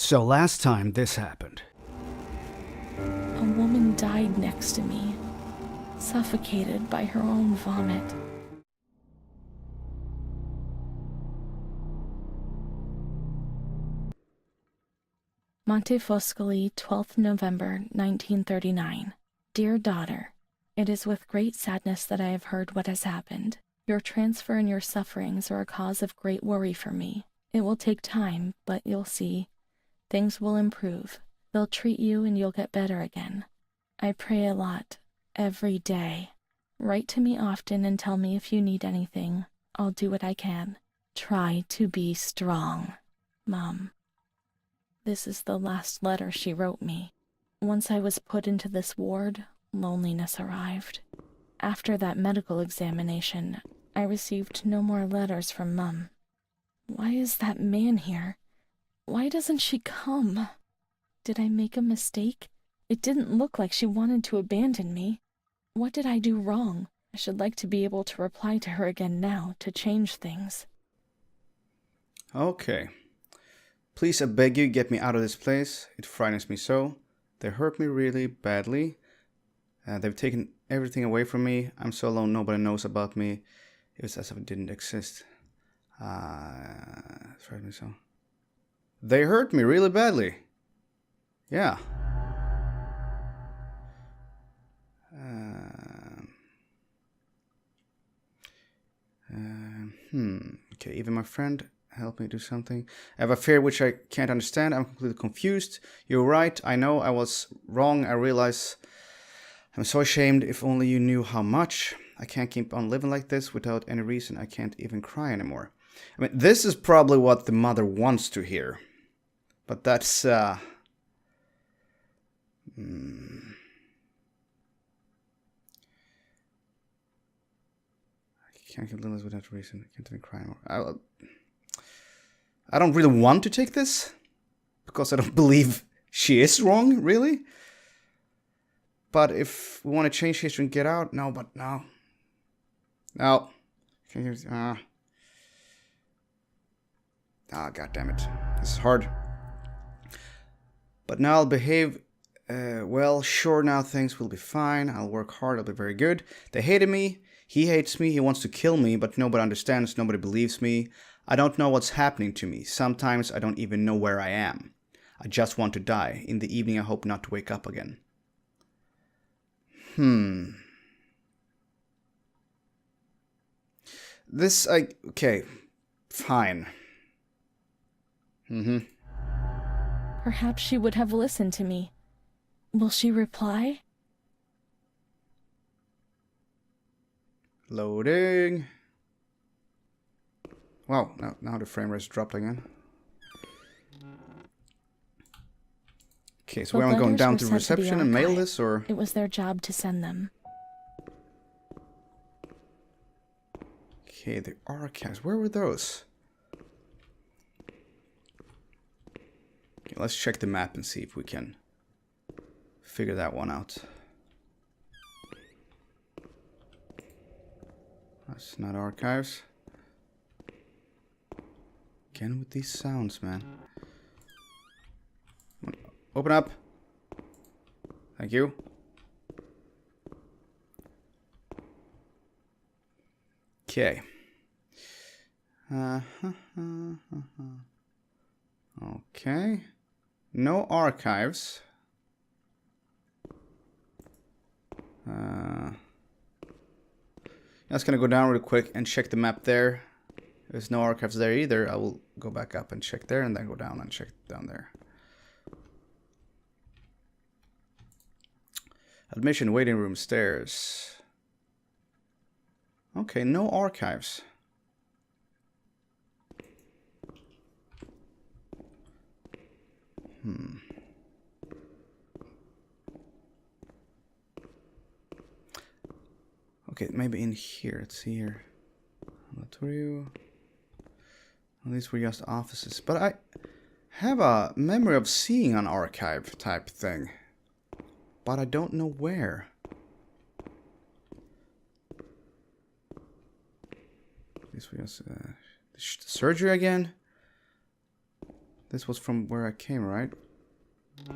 So last time this happened. A woman died next to me, suffocated by her own vomit. Monte Foscoli, 12th November, 1939. Dear daughter, it is with great sadness that I have heard what has happened. Your transfer and your sufferings are a cause of great worry for me. It will take time, but you'll see. Things will improve. They'll treat you and you'll get better again. I pray a lot, every day. Write to me often and tell me if you need anything. I'll do what I can. Try to be strong, Mom. This is the last letter she wrote me. Once I was put into this ward, loneliness arrived. After that medical examination, I received no more letters from Mum. Why is that man here? Why doesn't she come? Did I make a mistake? It didn't look like she wanted to abandon me. What did I do wrong? I should like to be able to reply to her again now to change things. Okay. Please, I beg you, get me out of this place. It frightens me so. They hurt me really badly. They've taken everything away from me. I'm so alone, nobody knows about me. It's as if it didn't exist. It frightens me so. They hurt me really badly. Yeah. Okay, even my friend help me do something. I have a fear which I can't understand. I'm completely confused. You're right. I know I was wrong. I realize I'm so ashamed. If only you knew how much. I can't keep on living like this without any reason. I can't even cry anymore. I mean, this is probably what the mother wants to hear. But that's... I can't keep living without reason. I can't even cry anymore. I don't really want to take this. Because I don't believe she is wrong, really. But if we want to change history and get out... No, but no. No. God damn it. This is hard. But now I'll behave... well, sure, now things will be fine. I'll work hard. I'll be very good. They hated me. He hates me. He wants to kill me. But nobody understands. Nobody believes me. I don't know what's happening to me. Sometimes I don't even know where I am. I just want to die. In the evening I hope not to wake up again. This, okay. Fine. Perhaps she would have listened to me. Will she reply? Loading. Wow, now the frame rate's dropped again. Okay, so we're going down to reception and mail this, or? It was their job to send them. Okay, the archives. Where were those? Okay, let's check the map and see if we can figure that one out. That's not archives. Again with these sounds, man. Open up. Thank you. Okay. Okay. No archives. I'm just gonna go down real quick and check the map there. There's no archives there either. I will go back up and check there and then go down and check down there. Admission waiting room stairs. Okay, no archives. Okay, maybe in here. Let's see here. Laboratory. These were just offices. But I have a memory of seeing an archive type thing. But I don't know where. This was surgery again. This was from where I came, right?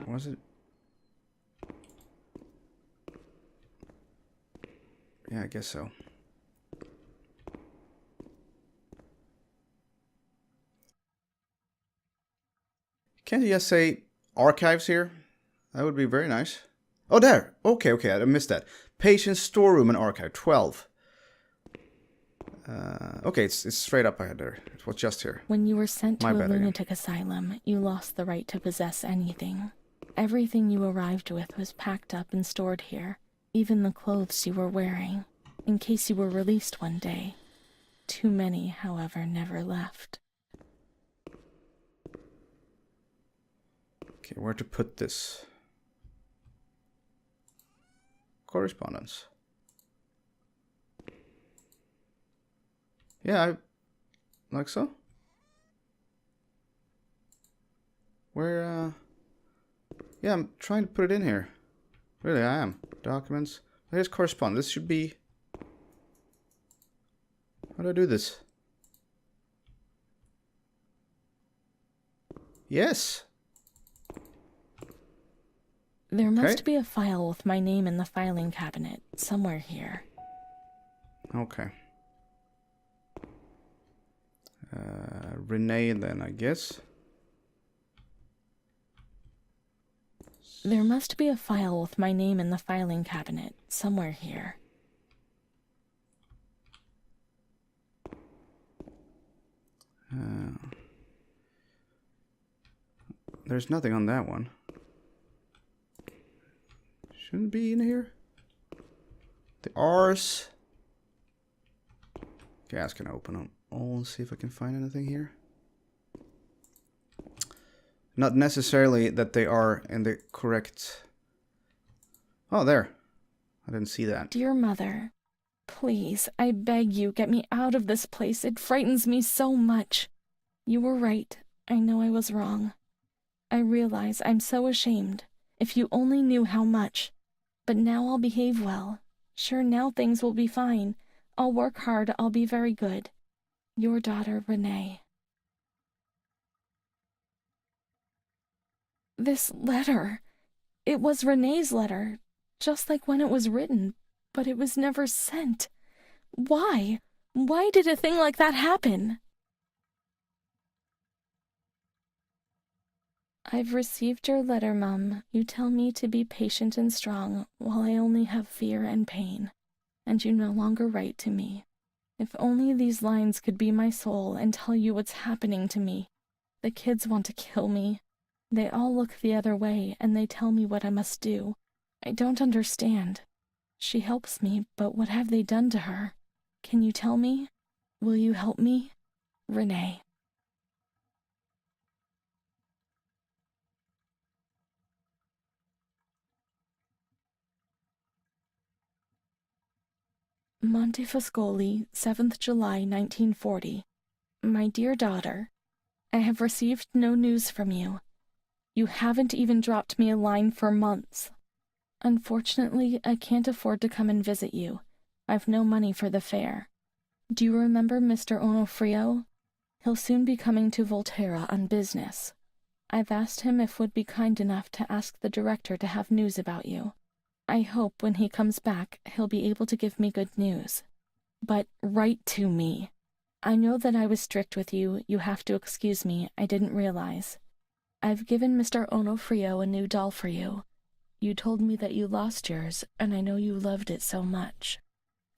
Was it? Yeah, I guess so. Can't you just say archives here? That would be very nice. Oh, there. Okay, I missed that. Patient storeroom and archive 12. Okay, it's straight up ahead there. It was just here. When you were sent to My a bad again. lunatic asylum, you lost the right to possess anything. Everything you arrived with was packed up and stored here, even the clothes you were wearing, in case you were released one day. Too many, however, never left. Okay, where to put this? Correspondence. Yeah, like so. Where, yeah, I'm trying to put it in here. Really, I am. Documents. Here's correspondence. This should be... How do I do this? Yes. There must Okay. be a file with my name in the filing cabinet, somewhere here. Okay. Renee then, I guess. There must be a file with my name in the filing cabinet, somewhere here. There's nothing on that one. Shouldn't be in here. The R's. Okay, I was gonna open them all and see if I can find anything here. Not necessarily that they are in the correct... Oh, there. I didn't see that. Dear Mother, please, I beg you, get me out of this place. It frightens me so much. You were right. I know I was wrong. I realize I'm so ashamed. If you only knew how much. But now I'll behave well. Sure, now things will be fine. I'll work hard. I'll be very good. Your daughter, Renee. This letter. It was Renee's letter, just like when it was written, but it was never sent. Why? Why did a thing like that happen? I've received your letter, Mum. You tell me to be patient and strong, while I only have fear and pain, and you no longer write to me. If only these lines could be my soul and tell you what's happening to me. The kids want to kill me. They all look the other way, and they tell me what I must do. I don't understand. She helps me, but what have they done to her? Can you tell me? Will you help me? Renee. Montefoscoli, 7th July, 1940. My dear daughter, I have received no news from you. You haven't even dropped me a line for months. Unfortunately, I can't afford to come and visit you. I've no money for the fare. Do you remember Mr. Onofrio? He'll soon be coming to Volterra on business. I've asked him if would be kind enough to ask the director to have news about you. I hope when he comes back, he'll be able to give me good news. But write to me. I know that I was strict with you. You have to excuse me. I didn't realize. I've given Mr. Onofrio a new doll for you. You told me that you lost yours, and I know you loved it so much.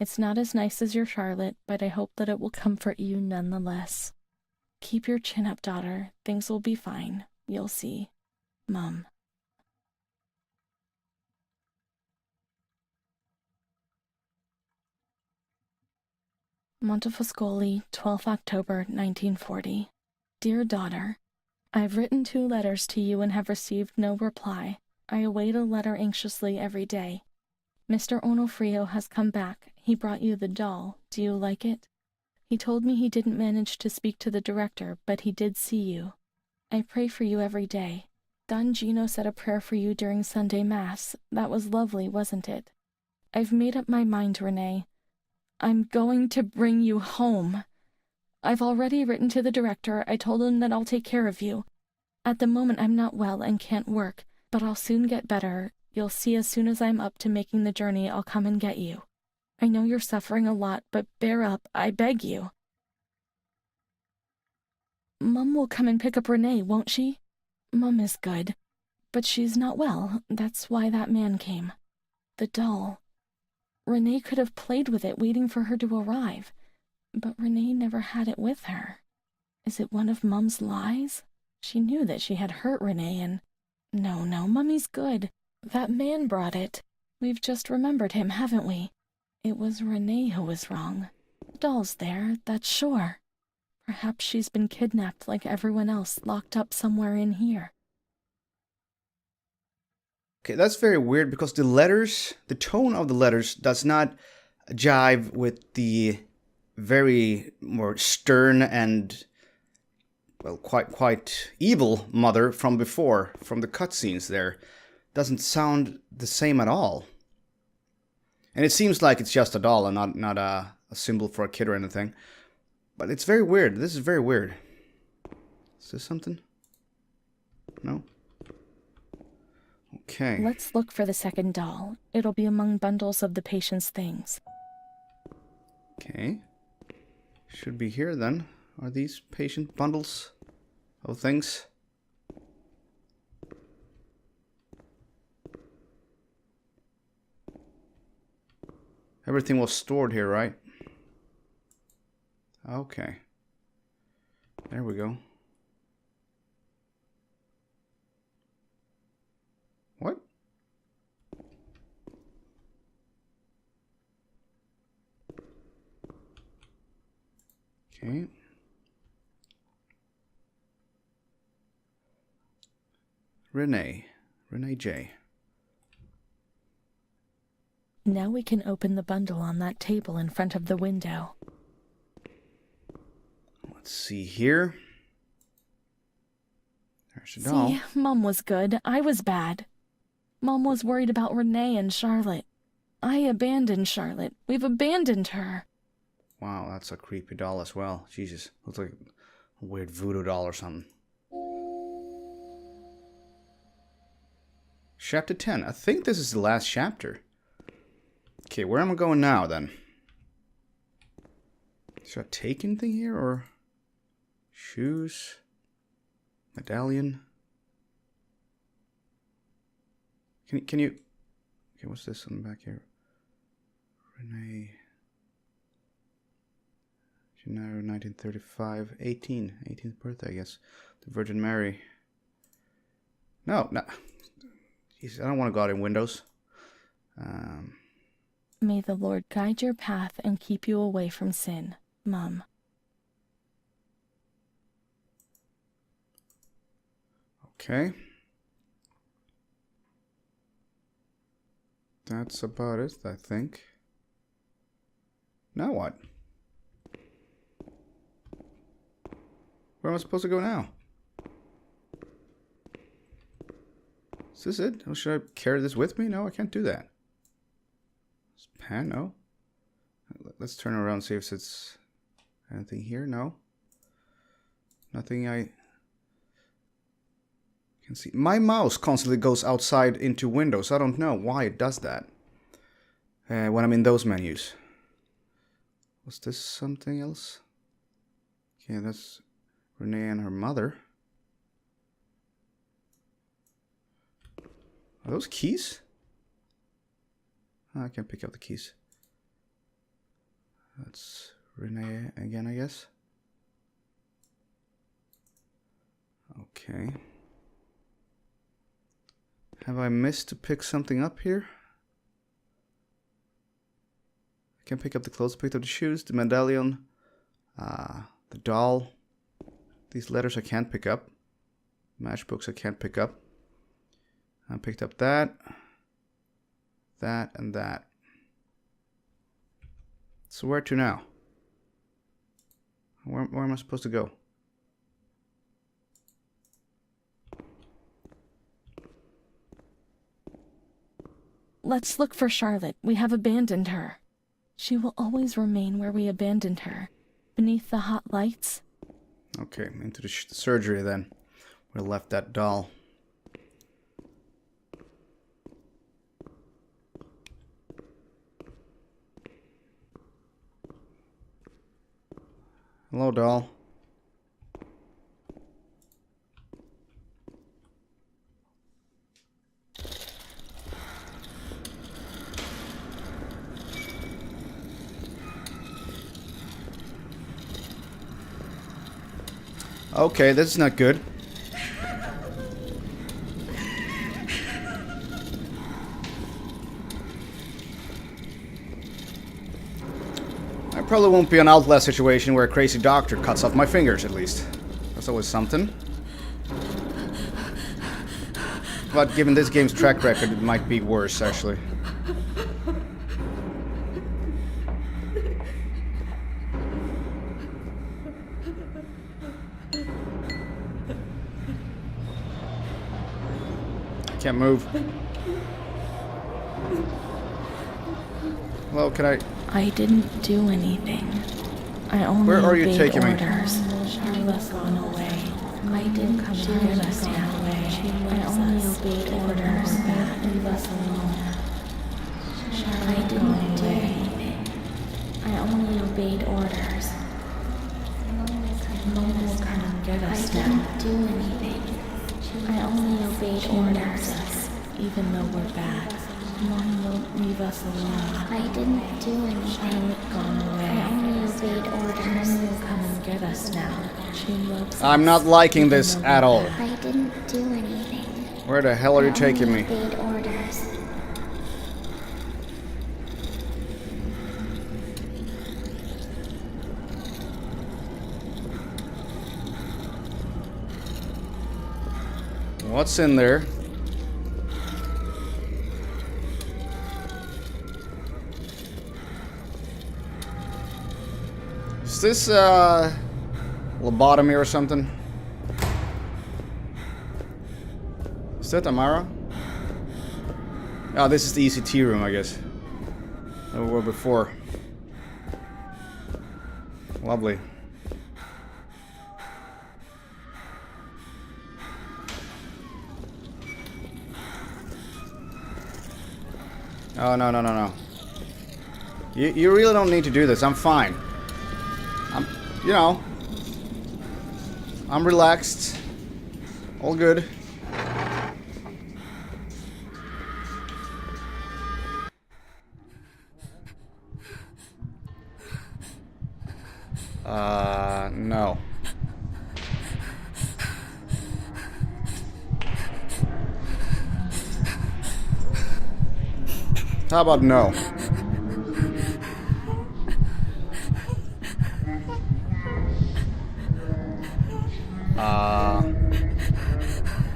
It's not as nice as your Charlotte, but I hope that it will comfort you nonetheless. Keep your chin up, daughter. Things will be fine. You'll see. Mum. Montefoscoli, 12th October, 1940. Dear daughter, I've written 2 letters to you and have received no reply. I await a letter anxiously every day. Mr. Onofrio has come back. He brought you the doll. Do you like it? He told me he didn't manage to speak to the director, but he did see you. I pray for you every day. Don Gino said a prayer for you during Sunday Mass. That was lovely, wasn't it? I've made up my mind, Renee. I'm going to bring you home. I've already written to the director. I told him that I'll take care of you. At the moment I'm not well and can't work, but I'll soon get better. You'll see as soon as I'm up to making the journey, I'll come and get you. I know you're suffering a lot, but bear up, I beg you. Mum will come and pick up Renee, won't she? Mum is good, but she's not well. That's why that man came. The doll. Renee could have played with it, waiting for her to arrive. But Renee never had it with her. Is it one of Mum's lies? She knew that she had hurt Renee and... No, Mummy's good. That man brought it. We've just remembered him, haven't we? It was Renee who was wrong. The doll's there, that's sure. Perhaps she's been kidnapped like everyone else, locked up somewhere in here. Okay, that's very weird because the letters, the tone of the letters does not jive with the very more stern and, well, quite evil mother from before, from the cutscenes there. Doesn't sound the same at all. And it seems like it's just a doll and not a symbol for a kid or anything. But it's very weird. This is very weird. Is this something? No? Okay. Let's look for the second doll. It'll be among bundles of the patient's things. Okay. Should be here then. Are these patient bundles of things? Everything was stored here, right? Okay. There we go. What? Okay. Renee J. Now we can open the bundle on that table in front of the window. Let's see here. There's a doll. See, Mum was good. I was bad. Mum was worried about Renee and Charlotte. I abandoned Charlotte. We've abandoned her. Wow, that's a creepy doll as well. Jesus, looks like a weird voodoo doll or something. Chapter 10. I think this is the last chapter. Okay, where am I going now then? Should I take anything here or... Shoes? Medallion? Can you... Okay, what's this on the back here? Renee... January 1935. 18th birthday, I guess. The Virgin Mary. No. Jeez, I don't want to go out in windows. May the Lord guide your path and keep you away from sin, Mum. Okay. That's about it, I think. Now what? Where am I supposed to go now? Is this it? Oh, should I carry this with me? No, I can't do that. Pan? No. Let's turn around and see if it's anything here. No. Nothing I can see. My mouse constantly goes outside into windows. I don't know why it does that when I'm in those menus. Was this something else? Okay, that's Renee and her mother. Are those keys? Oh, I can't pick up the keys. That's Renee again, I guess. Okay. Have I missed to pick something up here? I can pick up the clothes, picked up the shoes, the medallion, the doll. These letters I can't pick up. Matchbooks I can't pick up. I picked up that, and that. So where to now? Where am I supposed to go? Let's look for Charlotte. We have abandoned her. She will always remain where we abandoned her, beneath the hot lights. Okay, into the surgery then. We left that doll. Hello, doll. Okay, this is not good. I probably won't be an Outlast situation where a crazy doctor cuts off my fingers, at least. That's always something. But given this game's track record, it might be worse, actually. Can't move. Hello, can I... I didn't do anything. I only Where are you obeyed taking me? orders. She was gone away. I didn't come to get us away. I only obeyed orders. Leave us alone. I didn't do anything. I only obeyed orders. Mom will come and get us now. I didn't do anything. I only obeyed orders. Even though we're bad. Mom won't leave us alone. I didn't do anything. Charlotte gone away. I only obeyed orders. Mom will come and get us now. She loves I'm us, not liking even this though at we're all. bad. I didn't do anything. Where the hell are you I taking only me? obeyed orders. What's in there? Is this, lobotomy or something? Is that Amara? Oh, this is the ECT room, I guess. That we were before. Lovely. Oh, no, no, no, no. You really don't need to do this. I'm fine. You know. I'm relaxed. All good. No. How about no?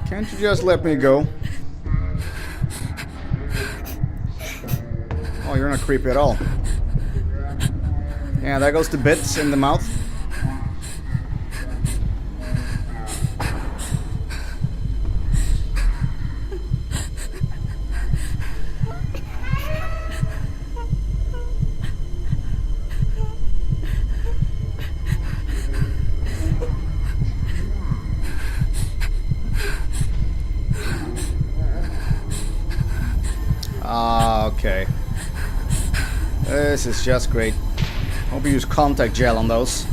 Can't you just let me go? Oh, you're not creepy at all. Yeah, there goes the bits in the mouth. Okay. This is just great. Hope you use contact gel on those.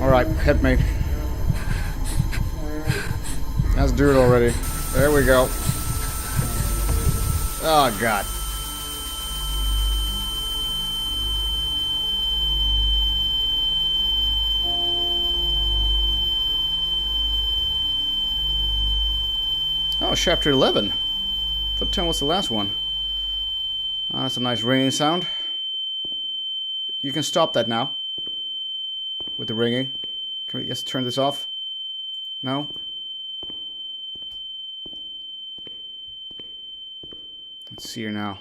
Alright, hit me. Let's do it already. There we go. Oh, God. Oh, chapter 11. I thought 10 was the last one. Oh, that's a nice ringing sound. You can stop that now. With the ringing. Can we just turn this off? No? Let's see here now.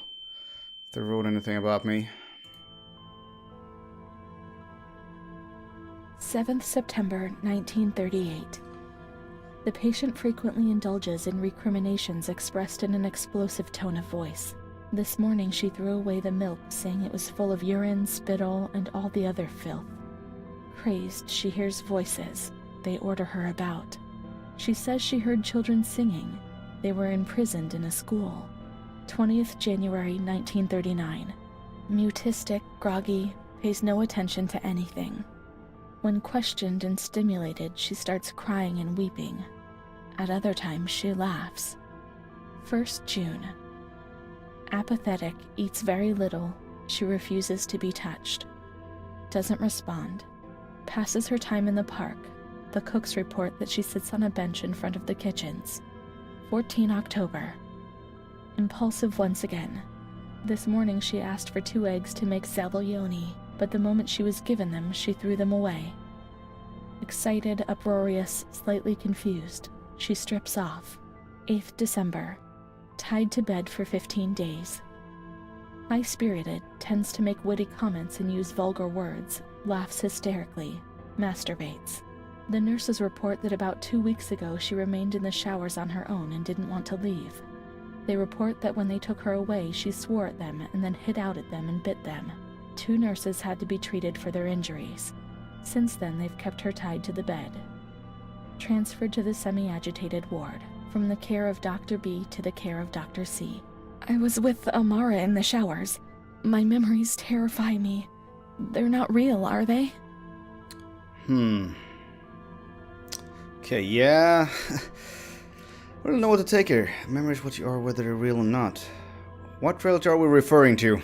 If they wrote anything about me. 7th September 1938. The patient frequently indulges in recriminations expressed in an explosive tone of voice. This morning she threw away the milk, saying it was full of urine, spittle, and all the other filth. Crazed, she hears voices. They order her about. She says she heard children singing. They were imprisoned in a school. 20th January 1939. Mutistic, groggy, pays no attention to anything. When questioned and stimulated, she starts crying and weeping. At other times, she laughs. 1st June. Apathetic, eats very little. She refuses to be touched. Doesn't respond. Passes her time in the park. The cooks report that she sits on a bench in front of the kitchens. 14 October. Impulsive once again. This morning she asked for 2 eggs to make zabaione, but the moment she was given them, she threw them away. Excited, uproarious, slightly confused, she strips off. 8th December. Tied to bed for 15 days. High-spirited, tends to make witty comments and use vulgar words, laughs hysterically, masturbates. The nurses report that about 2 weeks ago she remained in the showers on her own and didn't want to leave. They report that when they took her away, she swore at them and then hit out at them and bit them. 2 nurses had to be treated for their injuries. Since then, they've kept her tied to the bed. Transferred to the semi-agitated ward, from the care of Dr. B to the care of Dr. C. I was with Amara in the showers. My memories terrify me. They're not real, are they? Okay, yeah. I don't know what to take here. Memories what you are, whether they're real or not. What reality are we referring to?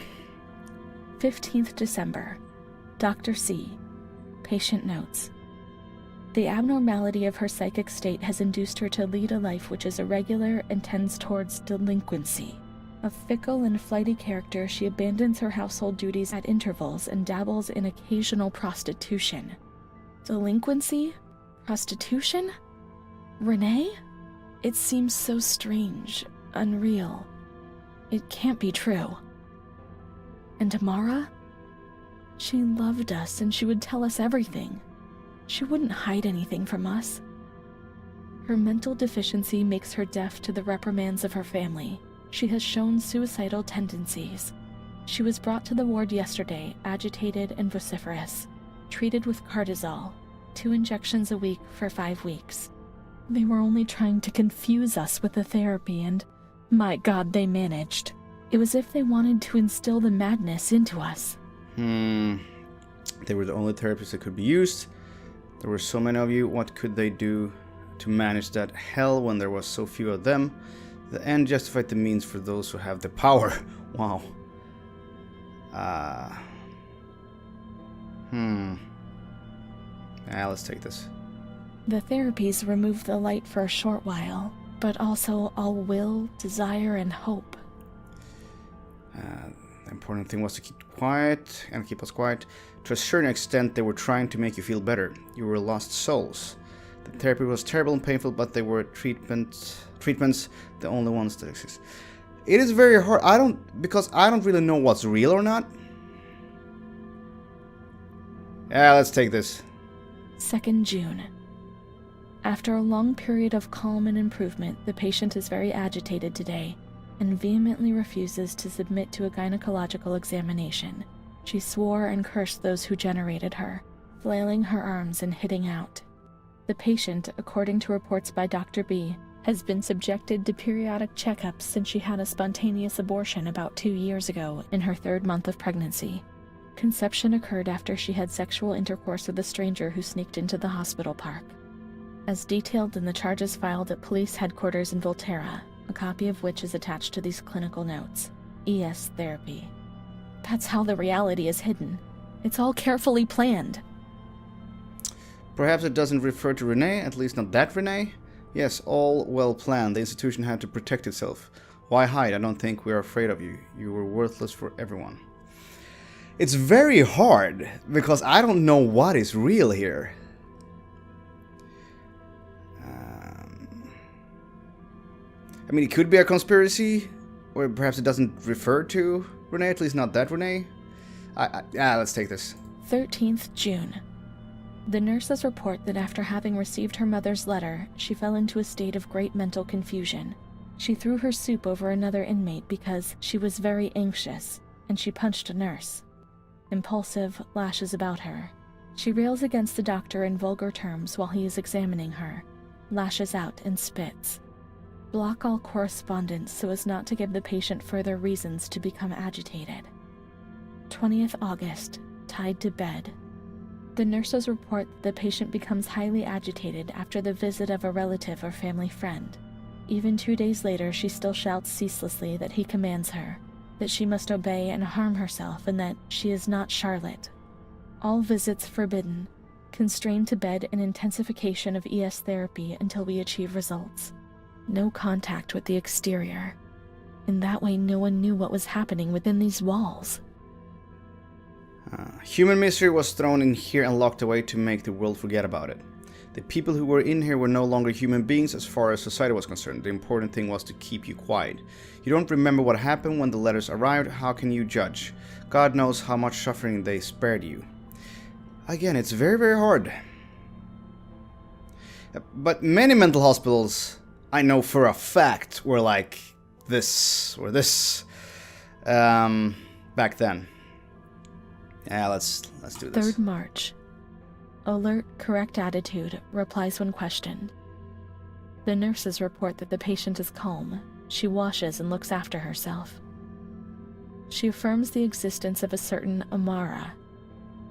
15th December. Dr. C. Patient notes. The abnormality of her psychic state has induced her to lead a life which is irregular and tends towards delinquency. A fickle and flighty character, she abandons her household duties at intervals and dabbles in occasional prostitution. Delinquency? Prostitution? Renee? It seems so strange, unreal. It can't be true. And Amara? She loved us and she would tell us everything. She wouldn't hide anything from us. Her mental deficiency makes her deaf to the reprimands of her family. She has shown suicidal tendencies. She was brought to the ward yesterday, agitated and vociferous, treated with Cardizol, 2 injections a week for 5 weeks. They were only trying to confuse us with the therapy and, my God, they managed. It was as if they wanted to instill the madness into us. They were the only therapists that could be used. There were so many of you. What could they do to manage that hell when there was so few of them? The end justified the means for those who have the power. Wow. Let's take this. The therapies remove the light for a short while, but also all will, desire, and hope. The important thing was to keep quiet and keep us quiet. To a certain extent, they were trying to make you feel better. You were lost souls. The therapy was terrible and painful, but they were treatments, the only ones that exist. It is very hard. Because I don't really know what's real or not. Yeah, let's take this. 2nd June. After a long period of calm and improvement, the patient is very agitated today and vehemently refuses to submit to a gynecological examination. She swore and cursed those who generated her, flailing her arms and hitting out. The patient, according to reports by Dr. B, has been subjected to periodic checkups since she had a spontaneous abortion about 2 years ago in her 3rd month of pregnancy. Conception occurred after she had sexual intercourse with a stranger who sneaked into the hospital park. As detailed in the charges filed at police headquarters in Volterra, a copy of which is attached to these clinical notes. ES therapy. That's how the reality is hidden. It's all carefully planned. Perhaps it doesn't refer to Renee, at least not that Renee. Yes, all well planned. The institution had to protect itself. Why hide? I don't think we're afraid of you. You were worthless for everyone. It's very hard, because I don't know what is real here. I mean, it could be a conspiracy, or perhaps it doesn't refer to Renee, at least not that Renee. Let's take this. 13th June. The nurses report that after having received her mother's letter, she fell into a state of great mental confusion. She threw her soup over another inmate because she was very anxious, and she punched a nurse. Impulsive, lashes about her. She rails against the doctor in vulgar terms while he is examining her, lashes out and spits. Block all correspondence so as not to give the patient further reasons to become agitated. 20th August, tied to bed. The nurses report that the patient becomes highly agitated after the visit of a relative or family friend. Even 2 days later, she still shouts ceaselessly that he commands her, that she must obey and harm herself, and that she is not Charlotte. All visits forbidden, constrained to bed and intensification of ES therapy until we achieve results. No contact with the exterior. In that way, no one knew what was happening within these walls. Human misery was thrown in here and locked away to make the world forget about it. The people who were in here were no longer human beings as far as society was concerned. The important thing was to keep you quiet. You don't remember what happened when the letters arrived. How can you judge? God knows how much suffering they spared you. Again, it's very, very hard. But many mental hospitals, I know for a fact, were like this or this back then. Yeah, let's do this. 3rd March. Alert, correct attitude, replies when questioned. The nurses report that the patient is calm. She washes and looks after herself. She affirms the existence of a certain Amara.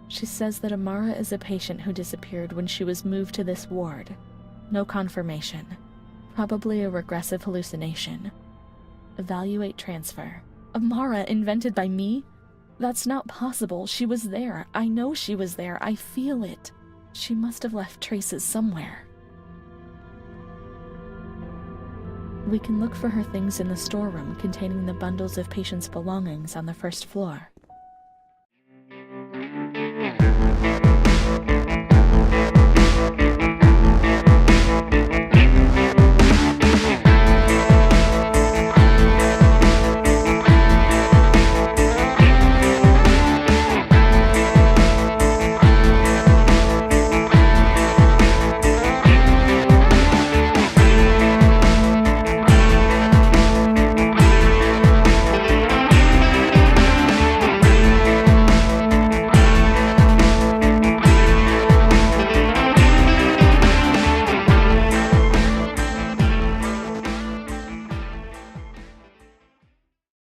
She says that Amara is a patient who disappeared when she was moved to this ward. No confirmation. Probably a regressive hallucination. Evaluate transfer. Amara invented by me? That's not possible. She was there. I know she was there. I feel it. She must have left traces somewhere. We can look for her things in the storeroom containing the bundles of patients' belongings on the 1st floor.